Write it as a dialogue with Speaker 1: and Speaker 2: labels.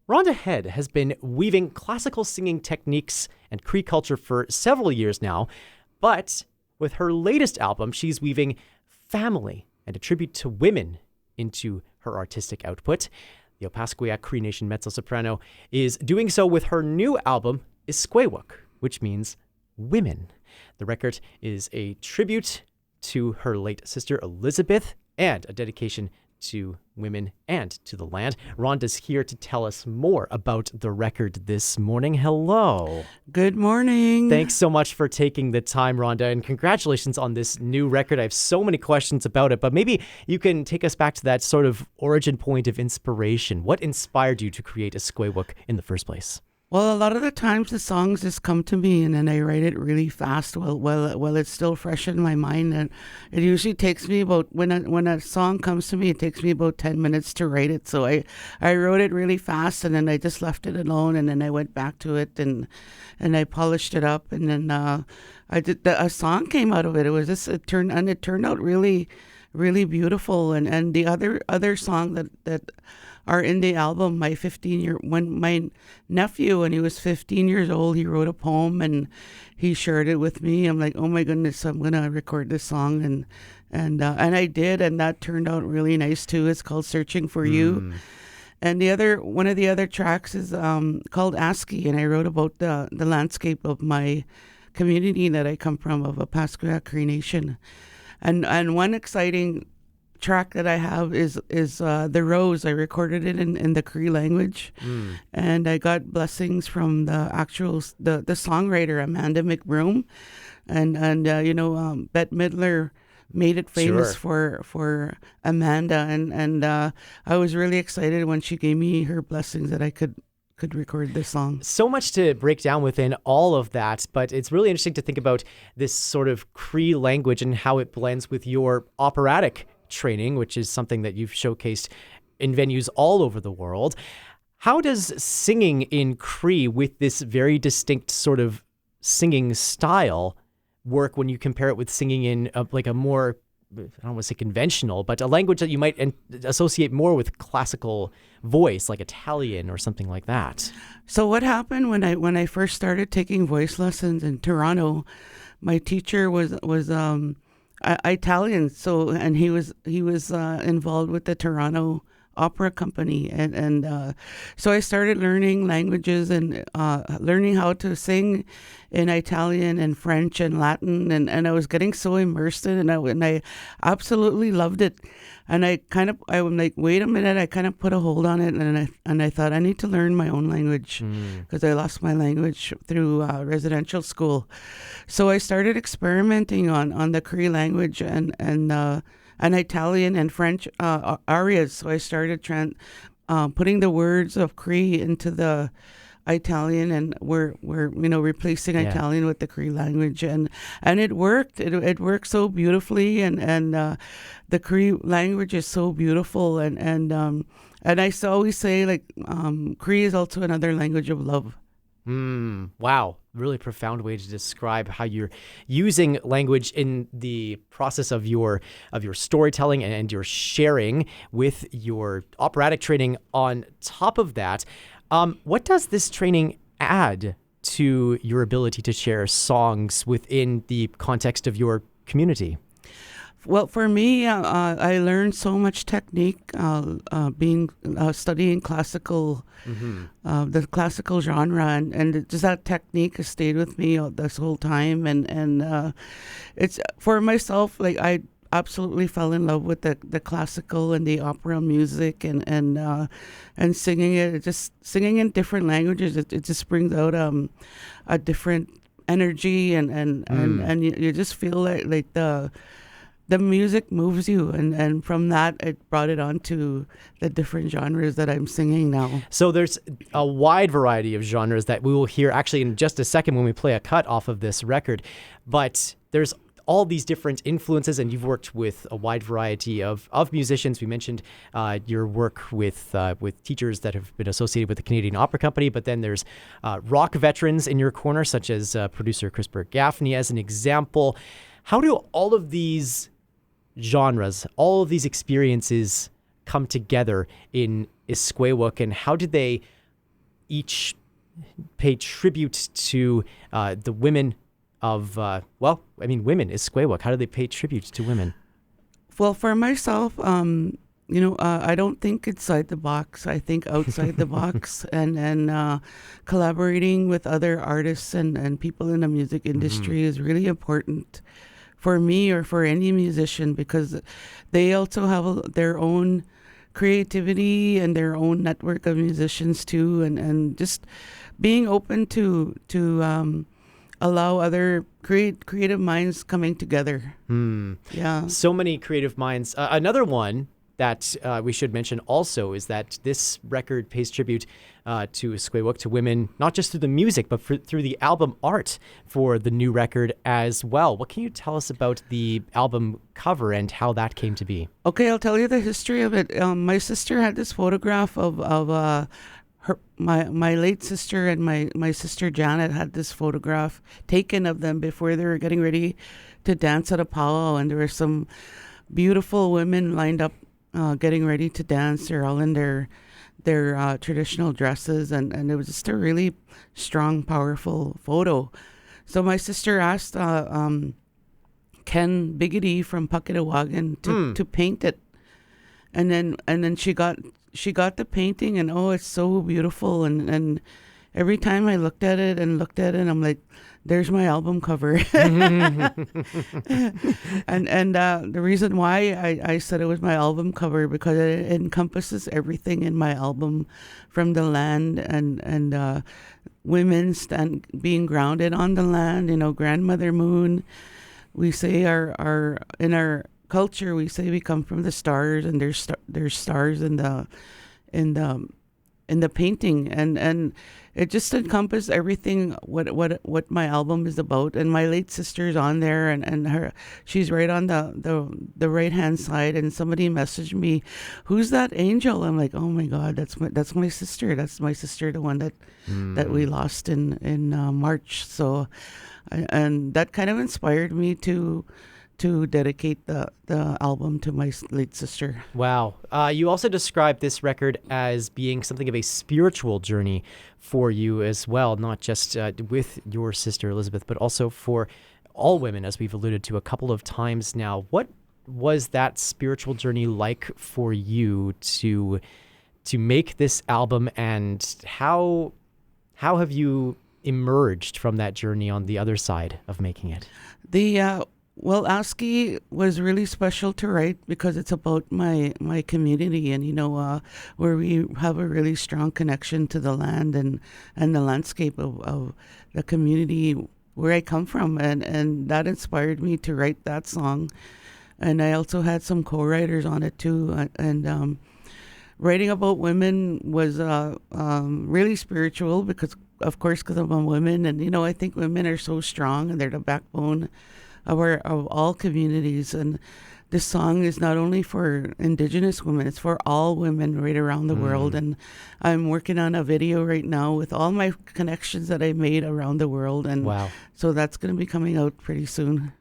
Speaker 1: Rhonda Head has been weaving classical singing techniques and Cree culture for several years now, but with her latest album, she's weaving family and a tribute to women into her artistic output. The Iskwaywuk Cree Nation mezzo-soprano is doing so with her new album, Iskwaywuk, which means women. The record is a tribute to her late sister Elizabeth and a dedication to women and to the land. Rhonda's here to tell us more about the record this morning. Hello.
Speaker 2: Good morning.
Speaker 1: Thanks so much for taking the time, Rhonda, and congratulations on this new record. I have so many questions about it, but maybe you can take us back to that sort of origin point of inspiration. What inspired you to create Iskwaywuk in the first place?
Speaker 2: Well, a lot of the times the songs just come to me and then I write it really fast while it's still fresh in my mind. And it usually takes me about, when a song comes to me, it takes me about 10 minutes to write it. So I wrote it really fast and then I just left it alone and then I went back to it and I polished it up and then a song came out of it. It turned out really, really beautiful. And the other song that are in the album, when my nephew, when he was 15 years old, he wrote a poem and he shared it with me. I'm like, oh my goodness, I'm gonna record this song, and I did, and that turned out really nice too. It's called "Searching for You," and one of the other tracks is called "ASCII," and I wrote about the landscape of my community that I come from, of Iskwaywuk Cree Nation, and one exciting track that I have is The Rose. I recorded it in the Cree language, and I got blessings from the songwriter Amanda McBroom, and Bette Midler made it famous for Amanda, and I was really excited when she gave me her blessings that I could record this song.
Speaker 1: So much to break down within all of that, but it's really interesting to think about this sort of Cree language and how it blends with your operatic training, which is something that you've showcased in venues all over the world. How does singing in Cree with this very distinct sort of singing style work when you compare it with singing in a more, I don't want to say conventional, but a language that you might associate more with classical voice, like Italian or something like that?
Speaker 2: So what happened when I first started taking voice lessons in Toronto, my teacher was Italian, and he was involved with the Toronto Opera Company, and so I started learning languages and learning how to sing in Italian and French and Latin, and I was getting so immersed in it, and I absolutely loved it. And I'm like, wait a minute, I kind of put a hold on it, and I thought I need to learn my own language because I lost my language through residential school. So I started experimenting on the Cree language and Italian and French arias. So I started putting the words of Cree into the Italian, and we're replacing Italian with the Cree language, and it worked. It worked so beautifully, and the Cree language is so beautiful, and I always say Cree is also another language of love.
Speaker 1: Wow. Really profound way to describe how you're using language in the process of your storytelling and your sharing with your operatic training on top of that. What does this training add to your ability to share songs within the context of your community?
Speaker 2: Well, for me, I learned so much technique studying classical, the classical genre, and just that technique has stayed with me this whole time. And it's for myself, like I absolutely fell in love with the classical and the opera music and singing it. Just singing in different languages, it just brings out a different energy and you just feel like the music moves you, and from that, it brought it on to the different genres that I'm singing now.
Speaker 1: So there's a wide variety of genres that we will hear actually in just a second when we play a cut off of this record. But there's all these different influences, and you've worked with a wide variety of musicians. We mentioned your work with teachers that have been associated with the Canadian Opera Company, but then there's rock veterans in your corner, such as producer Chris Gaffney as an example. How do all of these genres, all of these experiences come together in Iskwaywuk, and how did they each pay tribute to the women of, women, Iskwaywuk. How do they pay tribute to women?
Speaker 2: Well, for myself, I don't think inside the box. I think outside the box, and collaborating with other artists and people in the music industry is really important for me or for any musician, because they also have their own creativity and their own network of musicians too, and just being open to allow other creative minds coming together. Yeah.
Speaker 1: So many creative minds. Another one that we should mention also is that this record pays tribute to Iskwaywuk, to women, not just through the music, but through the album art for the new record as well. What can you tell us about the album cover and how that came to be?
Speaker 2: Okay, I'll tell you the history of it. My sister had this photograph of my late sister, and my sister Janet had this photograph taken of them before they were getting ready to dance at a powwow, and there were some beautiful women lined up getting ready to dance. They're all in their traditional dresses, and it was just a really strong, powerful photo. So my sister asked Ken Biggity from Pucketawagan to paint it, and then she got the painting, and it's so beautiful, and every time I looked at it, I'm like, there's my album cover. and the reason why I said it was my album cover, because it encompasses everything in my album, from the land and women being grounded on the land, grandmother moon. We say our in our culture, we say we come from the stars, and there's stars in the painting, and it just encompassed everything what my album is about. And my late sister's on there, and she's right on the right hand side. And somebody messaged me, "Who's that angel?" I'm like, "Oh my God, that's my sister. That's my sister, the one that we lost in March." So, and that kind of inspired me to dedicate the album to my late sister.
Speaker 1: Wow. You also described this record as being something of a spiritual journey for you as well, not just with your sister Elizabeth, but also for all women, as we've alluded to a couple of times now. What was that spiritual journey like for you to make this album, and how have you emerged from that journey on the other side of making it?
Speaker 2: Well, ASCII was really special to write because it's about my community, and where we have a really strong connection to the land and the landscape of the community where I come from, and that inspired me to write that song. And I also had some co-writers on it too, and writing about women was really spiritual because I'm a woman, and I think women are so strong, and they're the backbone of all communities. And this song is not only for Indigenous women, it's for all women right around the world. And I'm working on a video right now with all my connections that I made around the world, and
Speaker 1: wow.
Speaker 2: So that's going to be coming out pretty soon.